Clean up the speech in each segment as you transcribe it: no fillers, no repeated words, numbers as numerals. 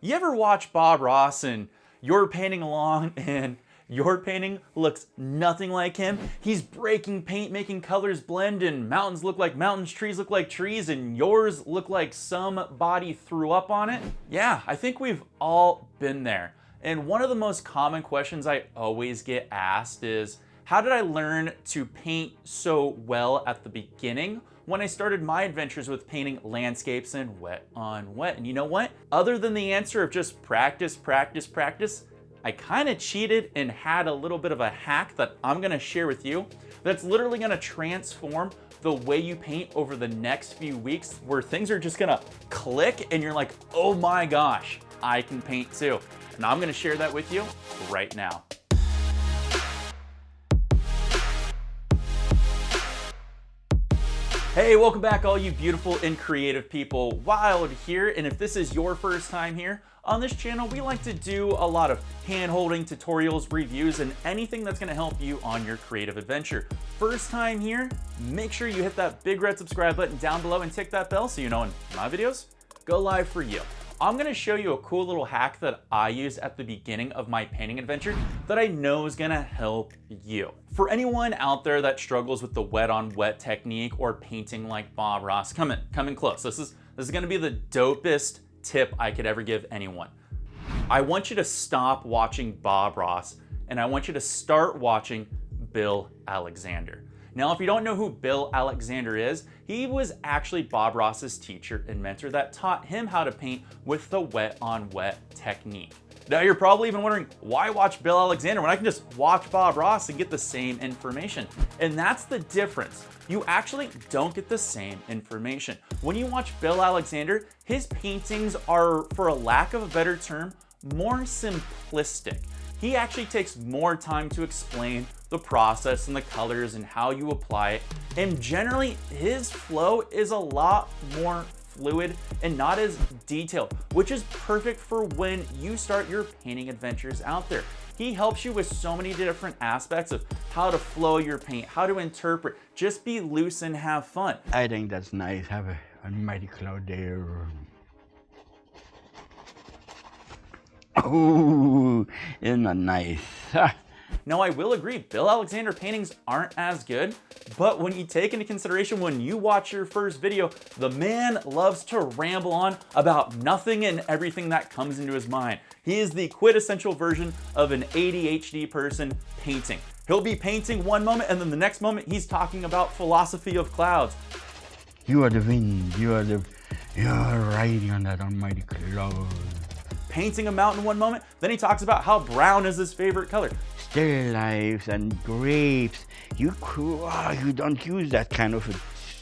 You ever watch Bob Ross and you're painting along and your painting looks nothing like him? He's breaking paint, making colors blend, and mountains look like mountains, trees look like trees, and yours look like somebody threw up on it? Yeah, I think we've all been there. And one of the most common questions I always get asked is, how did I learn to paint so well at the beginning when I started my adventures with painting landscapes and wet on wet? And you know what? Other than the answer of just practice, practice, practice, I kind of cheated and had a little bit of a hack that I'm gonna share with you that's literally gonna transform the way you paint over the next few weeks, where things are just gonna click and you're like, oh my gosh, I can paint too. And I'm gonna share that with you right now. Hey, welcome back all you beautiful and creative people. Wild here, and if this is your first time here, on this channel we like to do a lot of hand-holding, tutorials, reviews, and anything that's gonna help you on your creative adventure. First time here, make sure you hit that big red subscribe button down below and tick that bell so you know when my videos go live for you. I'm gonna show you a cool little hack that I use at the beginning of my painting adventure that I know is gonna help you. For anyone out there that struggles with the wet on wet technique or painting like Bob Ross, come in close. This is gonna be the dopest tip I could ever give anyone. I want you to stop watching Bob Ross and I want you to start watching Bill Alexander. Now, if you don't know who Bill Alexander is, he was actually Bob Ross's teacher and mentor that taught him how to paint with the wet on wet technique. Now, you're probably even wondering, why watch Bill Alexander when I can just watch Bob Ross and get the same information? And that's the difference. You actually don't get the same information. When you watch Bill Alexander, his paintings are, for a lack of a better term, more simplistic. He actually takes more time to explain the process and the colors and how you apply it. And generally, his flow is a lot more fluid and not as detailed, which is perfect for when you start your painting adventures out there. He helps you with so many different aspects of how to flow your paint, how to interpret, just be loose and have fun. I think that's nice. Have a mighty cloud there. Oh, isn't that nice? Now, I will agree, Bill Alexander paintings aren't as good, but when you take into consideration when you watch your first video, the man loves to ramble on about nothing and everything that comes into his mind. He is the quintessential version of an ADHD person painting. He'll be painting one moment and then the next moment he's talking about philosophy of clouds. You are the wind, you are riding on that almighty cloud. Painting a mountain one moment, then he talks about how brown is his favorite color. Still lifes and grapes. You don't use that kind of a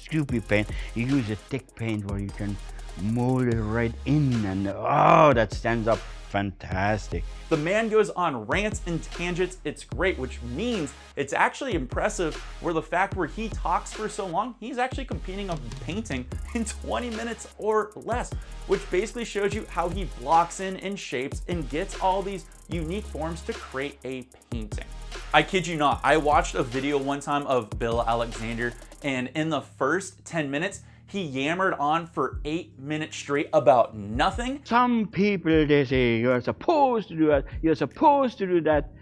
stupid paint. You use a thick paint where you can mold it right in, and oh, that stands up fantastic. The man goes on rants and tangents. It's great, which means it's actually impressive where the fact where he talks for so long, he's actually completing a painting in 20 minutes or less, which basically shows you how he blocks in and shapes and gets all these unique forms to create a painting. I kid you not, I watched a video one time of Bill Alexander, and in the first 10 minutes, he yammered on for 8 minutes straight about nothing. Some people, they say, you're supposed to do that, you're supposed to do that.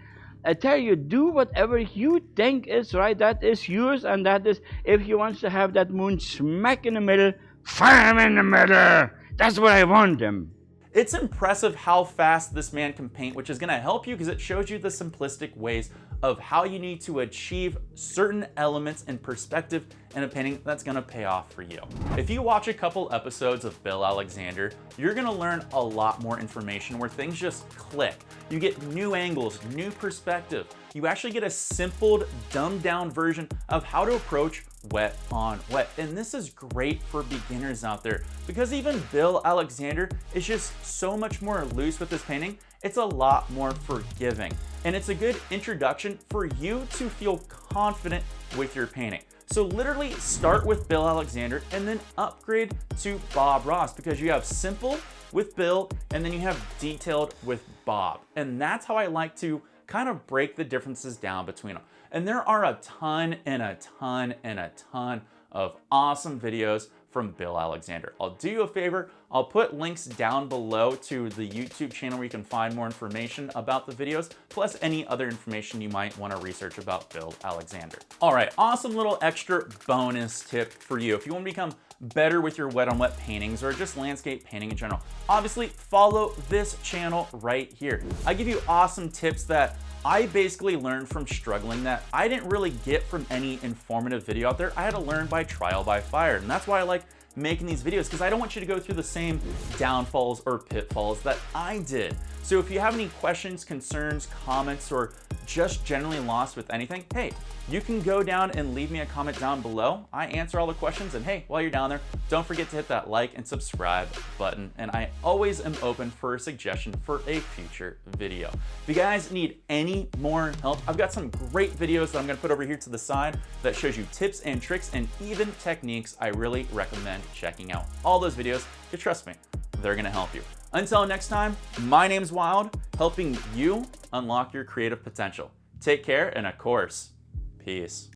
I tell you, do whatever you think is right, that is yours, and that is, if he wants to have that moon smack in the middle, fire him in the middle. That's what I want him. It's impressive how fast this man can paint, which is gonna help you because it shows you the simplistic ways of how you need to achieve certain elements and perspective in a painting that's gonna pay off for you. If you watch a couple episodes of Bill Alexander, you're gonna learn a lot more information where things just click. You get new angles, new perspective. You actually get a simpled, dumbed down version of how to approach wet on wet. And this is great for beginners out there because even Bill Alexander is just so much more loose with his painting. It's a lot more forgiving. And it's a good introduction for you to feel confident with your painting. So literally start with Bill Alexander and then upgrade to Bob Ross because you have simple with Bill and then you have detailed with Bob. And that's how I like to kind of break the differences down between them. And there are a ton and a ton and a ton of awesome videos from Bill Alexander. I'll do you a favor, I'll put links down below to the YouTube channel where you can find more information about the videos, plus any other information you might want to research about Bill Alexander. All right, awesome little extra bonus tip for you. If you want to become better with your wet on wet paintings or just landscape painting in general, obviously follow this channel right here. I give you awesome tips that I basically learned from struggling that I didn't really get from any informative video out there. I had to learn by trial by fire, and that's why I like making these videos, because I don't want you to go through the same downfalls or pitfalls that I did. So if you have any questions, concerns, comments, or just generally lost with anything, hey, you can go down and leave me a comment down below. I answer all the questions, and hey, while you're down there, don't forget to hit that like and subscribe button, and I always am open for a suggestion for a future video. If you guys need any more help, I've got some great videos that I'm gonna put over here to the side that shows you tips and tricks and even techniques I really recommend checking out. All those videos, you trust me, they're gonna help you. Until next time, my name's Wild, helping you unlock your creative potential. Take care, and of course, peace.